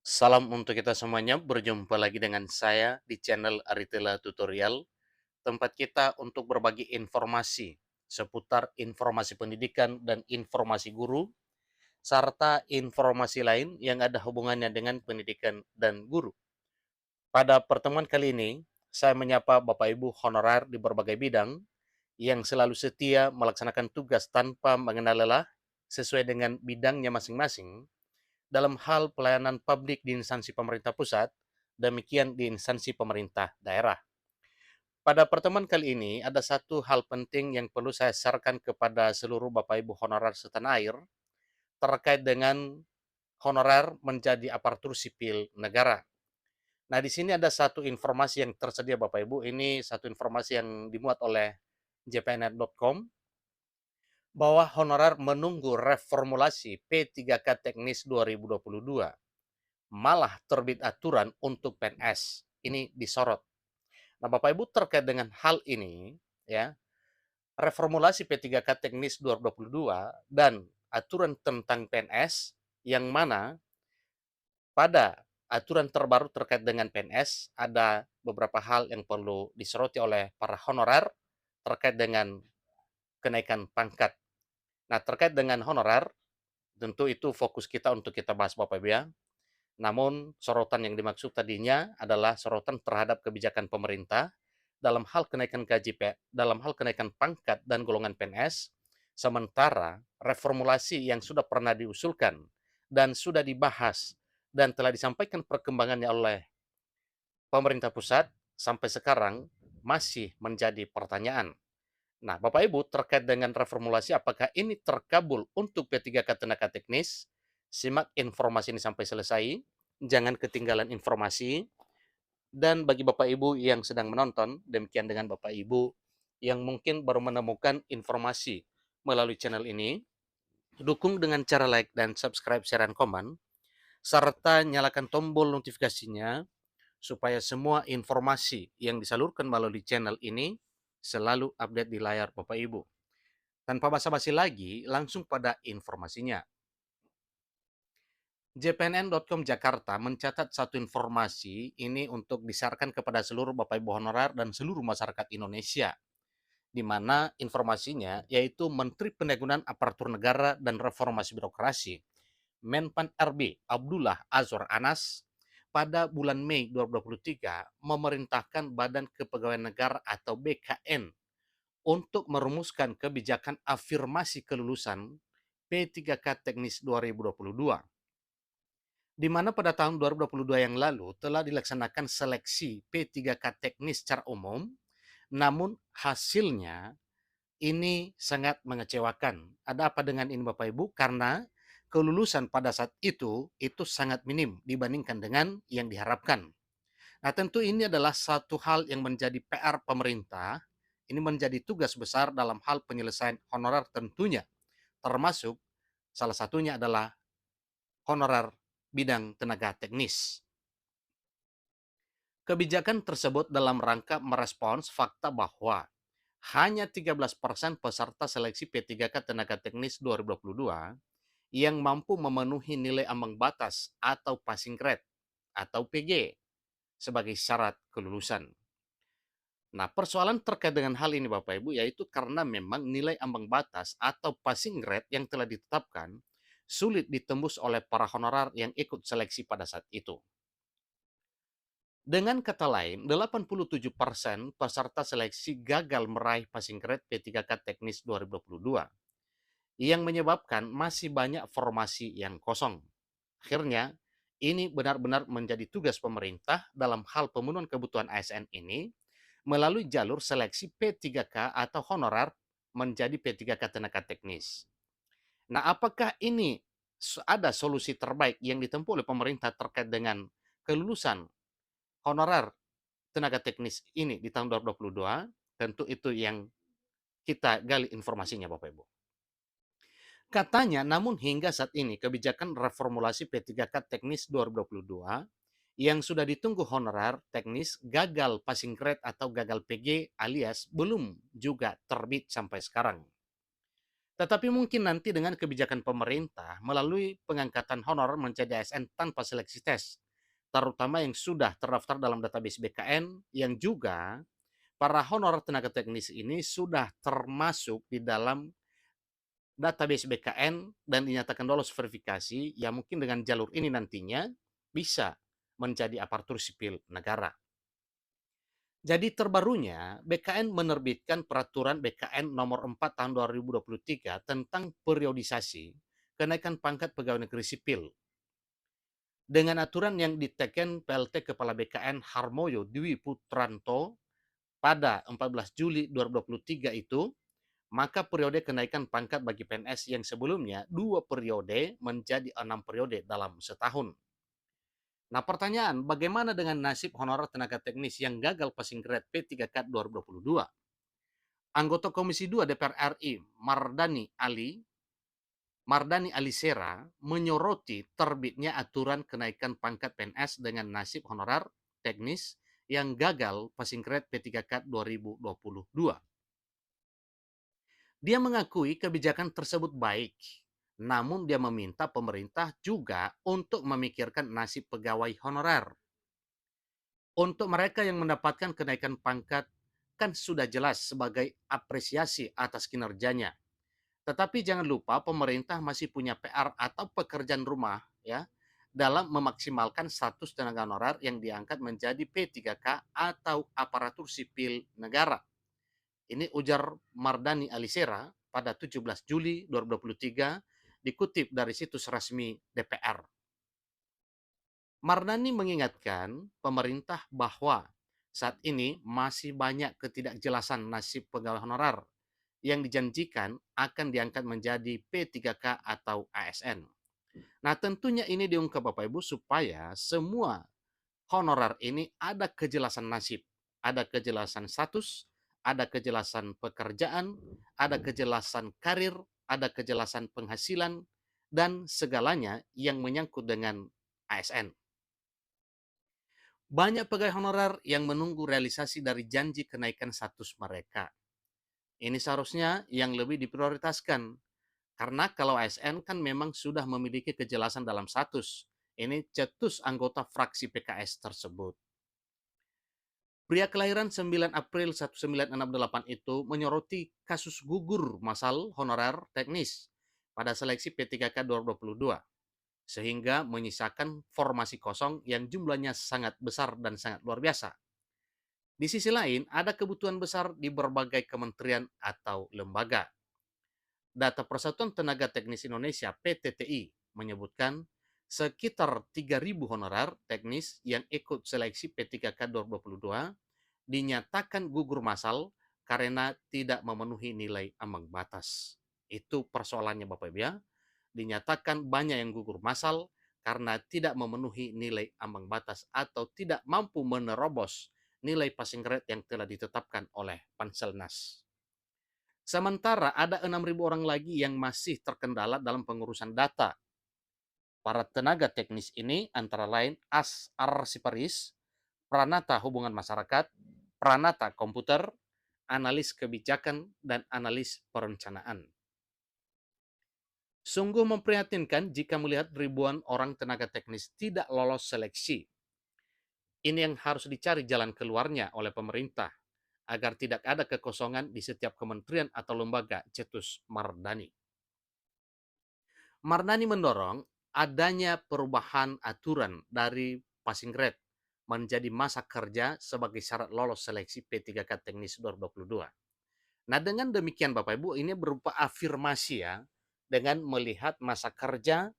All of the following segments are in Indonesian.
Salam untuk kita semuanya, berjumpa lagi dengan saya di channel Aritela Tutorial, tempat kita untuk berbagi informasi seputar informasi pendidikan dan informasi guru, serta informasi lain yang ada hubungannya dengan pendidikan dan guru. Pada pertemuan kali ini, saya menyapa Bapak Ibu honorer di berbagai bidang yang selalu setia melaksanakan tugas tanpa mengenal lelah sesuai dengan bidangnya masing-masing dalam hal pelayanan publik di instansi pemerintah pusat, demikian di instansi pemerintah daerah. Pada pertemuan kali ini, ada satu hal penting yang perlu saya sarankan kepada seluruh Bapak Ibu honorer setanah air terkait dengan honorer menjadi aparatur sipil negara. Nah, di sini ada satu informasi yang tersedia Bapak Ibu, ini satu informasi yang dimuat oleh jpnet.com bahwa honorer menunggu reformulasi P3K Teknis 2022. Malah terbit aturan untuk PNS. Ini disorot. Nah, Bapak Ibu terkait dengan hal ini, ya, reformulasi P3K Teknis 2022 dan aturan tentang PNS yang mana pada aturan terbaru terkait dengan PNS ada beberapa hal yang perlu disoroti oleh para honorer terkait dengan kenaikan pangkat. Nah, terkait dengan honorer, tentu itu fokus kita untuk kita bahas Bapak Ibu ya. Namun, sorotan yang dimaksud tadinya adalah sorotan terhadap kebijakan pemerintah dalam hal kenaikan gaji, dalam hal kenaikan pangkat dan golongan PNS, sementara reformulasi yang sudah pernah diusulkan dan sudah dibahas dan telah disampaikan perkembangannya oleh pemerintah pusat sampai sekarang masih menjadi pertanyaan. Nah, Bapak Ibu, terkait dengan reformulasi, apakah ini terkabul untuk P3K tenaga teknis? Simak informasi ini sampai selesai. Jangan ketinggalan informasi. Dan bagi Bapak Ibu yang sedang menonton, demikian dengan Bapak Ibu yang mungkin baru menemukan informasi melalui channel ini, dukung dengan cara like dan subscribe, share, dan komen, serta nyalakan tombol notifikasinya supaya semua informasi yang disalurkan melalui channel ini selalu update di layar Bapak Ibu. Tanpa basa-basi lagi, langsung pada informasinya. JPNN.com Jakarta mencatat satu informasi ini untuk disiarkan kepada seluruh Bapak Ibu honorer dan seluruh masyarakat Indonesia, di mana informasinya yaitu Menteri Pendayagunaan Aparatur Negara dan Reformasi Birokrasi, Menpan RB Abdullah Azwar Anas, pada bulan Mei 2023 memerintahkan Badan Kepegawaian Negara atau BKN untuk merumuskan kebijakan afirmasi kelulusan P3K Teknis 2022, di mana pada tahun 2022 yang lalu telah dilaksanakan seleksi P3K Teknis secara umum, namun hasilnya ini sangat mengecewakan. Ada apa dengan ini Bapak Ibu? Karena kelulusan pada saat itu sangat minim dibandingkan dengan yang diharapkan. Nah, tentu ini adalah satu hal yang menjadi PR pemerintah. Ini menjadi tugas besar dalam hal penyelesaian honorer tentunya, termasuk salah satunya adalah honorer bidang tenaga teknis. Kebijakan tersebut dalam rangka merespons fakta bahwa hanya 13% peserta seleksi P3K Tenaga Teknis 2022 yang mampu memenuhi nilai ambang batas atau passing grade atau PG sebagai syarat kelulusan. Nah, persoalan terkait dengan hal ini Bapak Ibu yaitu karena memang nilai ambang batas atau passing grade yang telah ditetapkan sulit ditembus oleh para honorer yang ikut seleksi pada saat itu. Dengan kata lain, 87% peserta seleksi gagal meraih passing grade P3K Teknis 2022 yang menyebabkan masih banyak formasi yang kosong. Akhirnya, ini benar-benar menjadi tugas pemerintah dalam hal pemenuhan kebutuhan ASN ini melalui jalur seleksi P3K atau honorer menjadi P3K tenaga teknis. Nah, apakah ini ada solusi terbaik yang ditempuh oleh pemerintah terkait dengan kelulusan honorer tenaga teknis ini di tahun 2022? Tentu itu yang kita gali informasinya Bapak Ibu. Katanya, namun hingga saat ini kebijakan reformulasi P3K Teknis 2022 yang sudah ditunggu honorer teknis gagal passing grade atau gagal PG alias belum juga terbit sampai sekarang. Tetapi mungkin nanti dengan kebijakan pemerintah melalui pengangkatan honor menjadi ASN tanpa seleksi tes, terutama yang sudah terdaftar dalam database BKN yang juga para honor tenaga teknis ini sudah termasuk di dalam database BKN dan dinyatakan lolos verifikasi, ya mungkin dengan jalur ini nantinya bisa menjadi aparatur sipil negara. Jadi terbarunya, BKN menerbitkan peraturan BKN nomor 4 tahun 2023 tentang periodisasi kenaikan pangkat pegawai negeri sipil. Dengan aturan yang diteken PLT Kepala BKN Harmoyo Dwi Putranto pada 14 Juli 2023 itu, maka periode kenaikan pangkat bagi PNS yang sebelumnya 2 periode menjadi 6 periode dalam setahun. Nah, pertanyaan, bagaimana dengan nasib honorer tenaga teknis yang gagal passing grade P3K 2022? Anggota Komisi 2 DPR RI Mardani Alisera menyoroti terbitnya aturan kenaikan pangkat PNS dengan nasib honorer teknis yang gagal passing grade P3K 2022. Dia mengakui kebijakan tersebut baik, namun dia meminta pemerintah juga untuk memikirkan nasib pegawai honorer. Untuk mereka yang mendapatkan kenaikan pangkat, kan sudah jelas sebagai apresiasi atas kinerjanya. Tetapi jangan lupa pemerintah masih punya PR atau pekerjaan rumah ya dalam memaksimalkan status tenaga honorer yang diangkat menjadi P3K atau aparatur sipil negara. Ini ujar Mardani Alisera pada 17 Juli 2023 dikutip dari situs resmi DPR. Mardani mengingatkan pemerintah bahwa saat ini masih banyak ketidakjelasan nasib pegawai honorer yang dijanjikan akan diangkat menjadi P3K atau ASN. Nah, tentunya ini diungkap Bapak Ibu supaya semua honorer ini ada kejelasan nasib, ada kejelasan status, ada kejelasan pekerjaan, ada kejelasan karir, ada kejelasan penghasilan, dan segalanya yang menyangkut dengan ASN. Banyak pegawai honorer yang menunggu realisasi dari janji kenaikan status mereka. Ini seharusnya yang lebih diprioritaskan. Karena kalau ASN kan memang sudah memiliki kejelasan dalam status. Ini cetus anggota fraksi PKS tersebut. Pria kelahiran 9 April 1968 itu menyoroti kasus gugur massal honorer teknis pada seleksi P3K 2022 sehingga menyisakan formasi kosong yang jumlahnya sangat besar dan sangat luar biasa. Di sisi lain, ada kebutuhan besar di berbagai kementerian atau lembaga. Data Persatuan Tenaga Teknis Indonesia (PTTI) menyebutkan sekitar 3.000 honorer teknis yang ikut seleksi P3K 2022 dinyatakan gugur massal karena tidak memenuhi nilai ambang batas. Itu persoalannya Bapak Ibu ya. Dinyatakan banyak yang gugur massal karena tidak memenuhi nilai ambang batas atau tidak mampu menerobos nilai passing grade yang telah ditetapkan oleh Panselnas. Sementara ada 6.000 orang lagi yang masih terkendala dalam pengurusan data. Para tenaga teknis ini antara lain arsiparis, pranata hubungan masyarakat, pranata komputer, analis kebijakan, dan analis perencanaan. Sungguh memprihatinkan jika melihat ribuan orang tenaga teknis tidak lolos seleksi. Ini yang harus dicari jalan keluarnya oleh pemerintah agar tidak ada kekosongan di setiap kementerian atau lembaga, cetus Mardani. Mardani mendorong adanya perubahan aturan dari passing grade menjadi masa kerja sebagai syarat lolos seleksi P3K Teknis 2022. Nah, dengan demikian Bapak Ibu, ini berupa afirmasi ya, dengan melihat masa kerja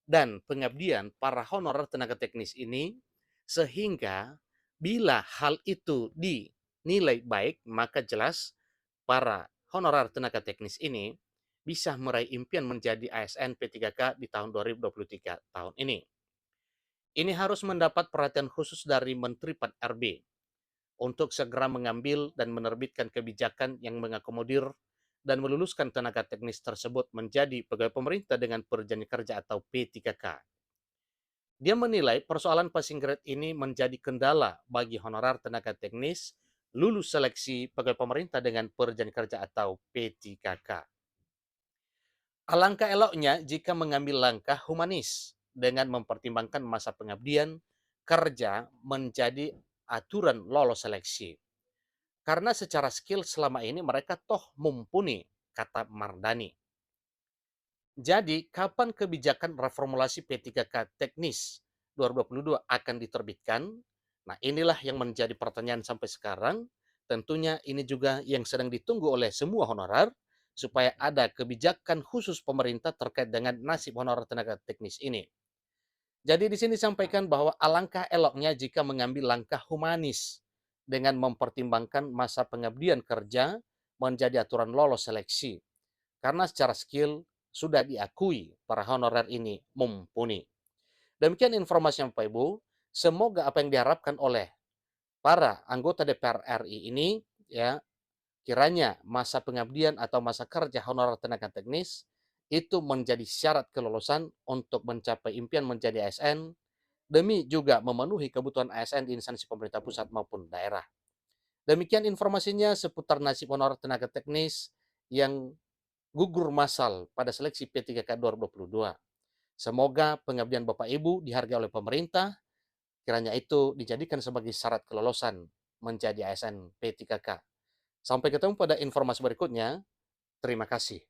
dan pengabdian para honorer tenaga teknis ini, sehingga bila hal itu dinilai baik, maka jelas para honorer tenaga teknis ini bisa meraih impian menjadi ASN P3K di tahun 2023 tahun ini. Ini harus mendapat perhatian khusus dari Menteri Pan-RB untuk segera mengambil dan menerbitkan kebijakan yang mengakomodir dan meluluskan tenaga teknis tersebut menjadi pegawai pemerintah dengan perjanjian kerja atau P3K. Dia menilai persoalan passing grade ini menjadi kendala bagi honorer tenaga teknis lulus seleksi pegawai pemerintah dengan perjanjian kerja atau P3K. Alangkah eloknya jika mengambil langkah humanis dengan mempertimbangkan masa pengabdian kerja menjadi aturan lolos seleksi. Karena secara skill selama ini mereka toh mumpuni, kata Mardani. Jadi, kapan kebijakan reformulasi P3K teknis 2022 akan diterbitkan? Nah, inilah yang menjadi pertanyaan sampai sekarang. Tentunya ini juga yang sedang ditunggu oleh semua honorer, supaya ada kebijakan khusus pemerintah terkait dengan nasib honorer tenaga teknis ini. Jadi di sini disampaikan bahwa alangkah eloknya jika mengambil langkah humanis dengan mempertimbangkan masa pengabdian kerja menjadi aturan lolos seleksi. Karena secara skill sudah diakui para honorer ini mumpuni. Demikian informasi Bapak Ibu. Semoga apa yang diharapkan oleh para anggota DPR RI ini ya, kiranya masa pengabdian atau masa kerja honorer tenaga teknis itu menjadi syarat kelulusan untuk mencapai impian menjadi ASN demi juga memenuhi kebutuhan ASN di instansi pemerintah pusat maupun daerah. Demikian informasinya seputar nasib honorer tenaga teknis yang gugur massal pada seleksi P3K 2022. Semoga pengabdian Bapak Ibu dihargai oleh pemerintah, kiranya itu dijadikan sebagai syarat kelolosan menjadi ASN P3K. Sampai ketemu pada informasi berikutnya. Terima kasih.